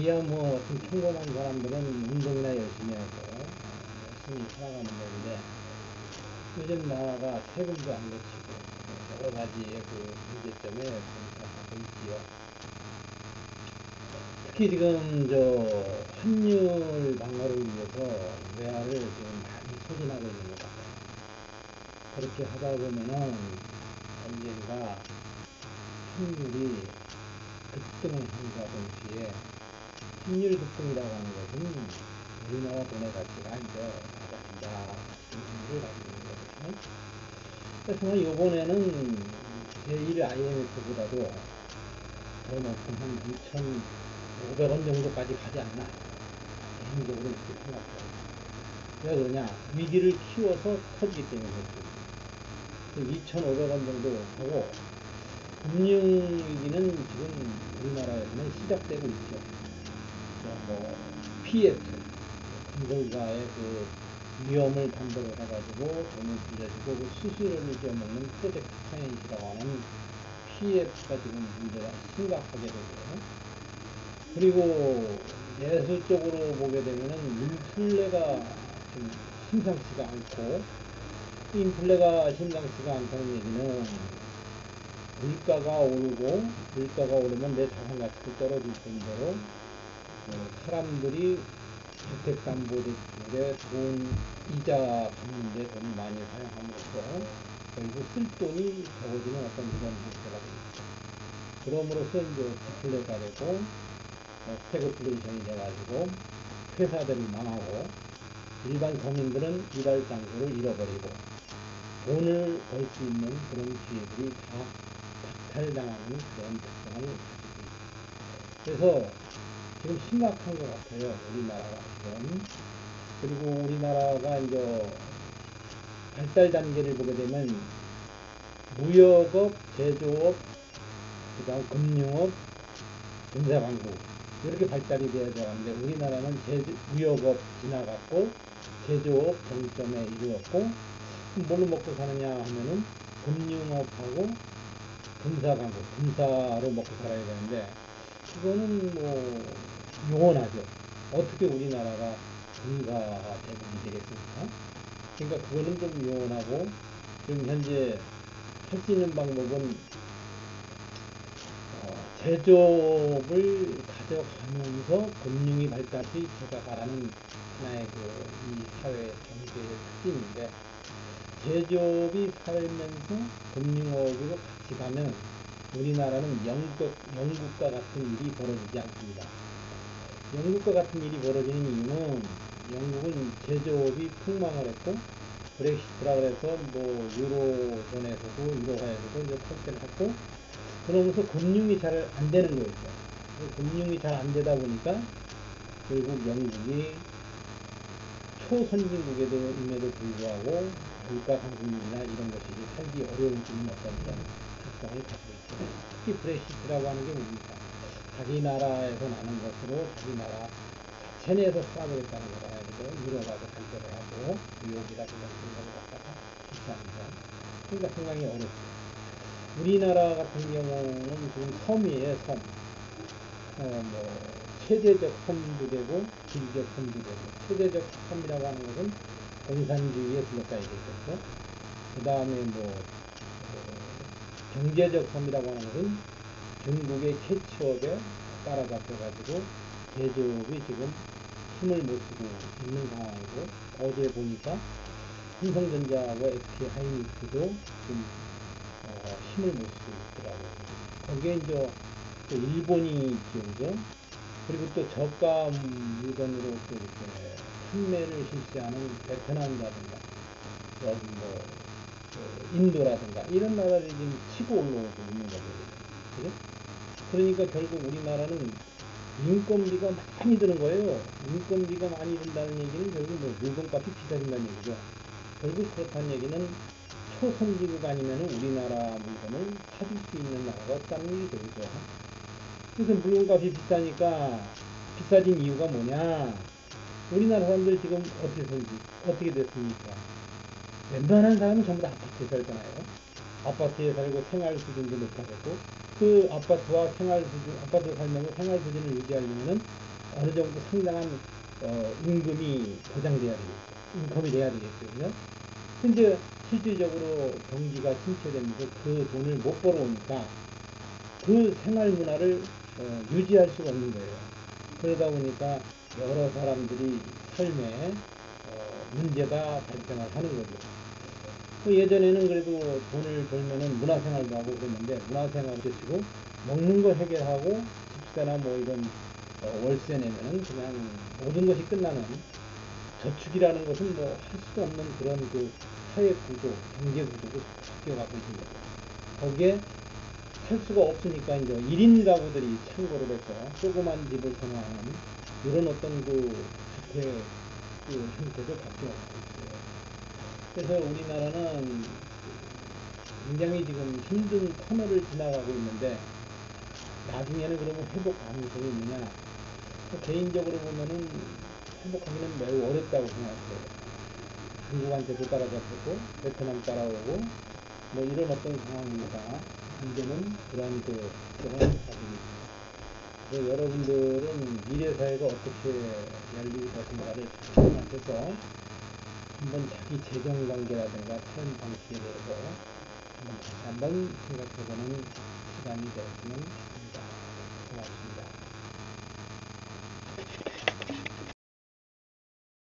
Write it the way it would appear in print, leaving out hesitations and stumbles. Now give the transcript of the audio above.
이야 뭐 좀 평범한 사람들은 운동이나 열심히 해서 열심히 살아가는 건데 요즘 나라가 세금도 안 거치고 여러 가지의 그 문제점에 봉착하고 있지요. 특히 지금 저 환율 방어를 위해서 외화를 지금 많이 소진하고 있는 것 같아요. 그렇게 하다 보면은 언젠가 환율이 급등을 함과 동시에 환율 급등이라고 하는 것은 우리나라 돈의 가치가 이제 낮아진다 이런 의미를 가지고 있는 거거든요. 그래서 이번에는 제1 IMF보다도 더 높은 한 2,500원 정도까지 가지 않나 개인적으로 이렇게 생각해요. 왜 그러냐? 위기를 키워서 터지기 때문에 그렇죠. 2,500원 정도 하고 금융위기는 지금 우리나라에서는 시작되고 있죠. 뭐 PF, 금융가의 그 위험을 담보로 해가지고 돈을 빌려주고 그 수수료를 지어먹는 프로젝트 파이낸스라고 하는 PF가 지금 문제가 심각하게 되고요. 그리고 예술적으로 보게 되면은 인플레가 좀 심상치가 않고, 인플레가 심상치가 않다는 얘기는 물가가 오르고, 물가가 오르면 내 자산 가치도 떨어질 정도로 사람들이 주택담보대출에 돈 이자 갚는데 돈을 많이 사용함으로써 결국 쓸 돈이 적어지는 어떤 그런 형태가 됩니다. 그럼으로써 이제 디플레가 되고 스태그플레이션이 돼가지고 회사들이 망하고 일반 서민들은 일할 장소를 잃어버리고 돈을 벌 수 있는 그런 기회들이 다 박탈당하는 그런 특성을 가지고 있습니다. 그래서 지금 심각한 것 같아요. 우리나라가 지금. 그리고 우리나라가 이제 발달 단계를 보게 되면 무역업, 제조업, 그다음 금융업, 군사강국 이렇게 발달이 돼야 되는데 우리나라는 무역업 지나갔고 제조업 정점에 이르렀고 뭘로 먹고 사느냐 하면은 금융업하고 군사강국, 군사로 먹고 살아야 되는데 그거는 뭐 요원하죠. 어떻게 우리나라가 군사가 대국이 되겠습니까? 그러니까 그거는 좀 요원하고 지금 현재 할 수 있는 방법은 제조업을 가져가면서 금융이 발달시 되어가라는 하나의 이 사회 경제의 특징인데 제조업이 살면서 금융업으로 같이 가면 우리나라는 영국과 같은 일이 벌어지지 않습니다. 영국과 같은 일이 벌어지는 이유는 영국은 제조업이 폭망을 했고 브렉시트라 그래서 뭐 유로존에서도 유로화에서도 이제 탈퇴를 했고 그러면서 금융이 잘 안 되는 거였죠. 금융이 잘 안 되다 보니까 결국 영국이 초선진국임에도 불구하고 물가 상승률이나 이런 것이 살기 어려운 지는 어떤 그런 특성을 가지고 있죠. 특히 브렉시트라고 하는 게 뭡니까? 자기 나라에서 나는 것으로 자기 나라 자체 내에서 살아보겠다는 거잖아요. 그죠? 유럽 가서 발표를 하고 뉴욕이라든가 그런 걸 갖다가 비싸니까. 그러니까 상당히 어렵죠. 우리나라 같은 경우는 지금 섬이에요, 섬. 뭐, 최대적 섬도 되고, 비례적 섬도 되고, 최대적 섬이라고 하는 것은 공산주의에 둘러싸여 있겠죠. 그 다음에 뭐, 경제적 섬이라고 하는 것은 중국의 캐치업에 따라잡혀가지고, 제조업이 지금 힘을 못 쓰고 있는 상황이고, 어제 보니까 삼성전자하고 SK 하이닉스도 좀 힘을 못 쓰고 있더라고요. 거기에 이제 또 일본이 있죠. 그리고 또 저가 물건으로 또 이렇게 판매를 실시하는 베트남이라든가 여기 뭐 인도라든가 이런 나라들이 지금 치고 올라오고 있는 거거든요. 그죠? 그러니까 결국 우리나라는 인건비가 많이 드는 거예요. 인건비가 많이 든다는 얘기는 결국 뭐 물건값이 비싸진다는 얘기죠. 결국 그렇다는 얘기는 초선진국 아니면 우리나라 물건을 사줄 수 있는 나라가 없다는 얘기죠. 그죠? 그래서 물건값이 비싸니까 비싸진 이유가 뭐냐? 우리나라 사람들 지금 어떻게 됐습니까? 웬만한 사람은 전부 다 아파트에 살잖아요. 아파트에 살고 생활 수준도 높아졌고 그 아파트와 아파트에 살면서 생활 수준을 유지하려면은 어느 정도 상당한 임금이 보장돼야 되겠죠. 인컴이 돼야 되겠거든요. 근데 실질적으로 경기가 침체되면서 그 돈을 못 벌어오니까 그 생활 문화를 유지할 수가 없는 거예요. 그러다 보니까 여러 사람들이 삶에 문제가 발생을 하는 거죠. 예전에는 그래도 돈을 벌면은 문화생활도 하고 그랬는데 문화생활을 제치고 먹는 거 해결하고 집세나 뭐 이런 월세 내면은 그냥 모든 것이 끝나는 저축이라는 것은 뭐 할 수 없는 그런 그 사회 구조, 경제 구조로 바뀌어가고 있는 거죠. 거기에 살 수가 없으니까 이제 1인 가구들이 창고를 해서 조그만 집을 생활하는 이런 어떤 그 주택 그 형태도 바뀌어가고 있어요. 그래서 우리나라는 굉장히 지금 힘든 터널을 지나가고 있는데 나중에는 그러면 회복 가능성이 있느냐? 개인적으로 보면은 회복하기는 매우 어렵다고 생각해요. 중국한테도 따라잡혔고 베트남 따라오고 뭐 이런 어떤 상황이니까 이제는 그러한 그 걱정을 가지고 있습니다. 그래서 여러분들은 미래 사회가 어떻게 열릴 것인가를 잘 생각해서 한번 자기 재정 관계라든가 삶 방식에 대해서 한번 다시 한번 생각해보는 시간이 되었으면 좋겠습니다. 고맙습니다.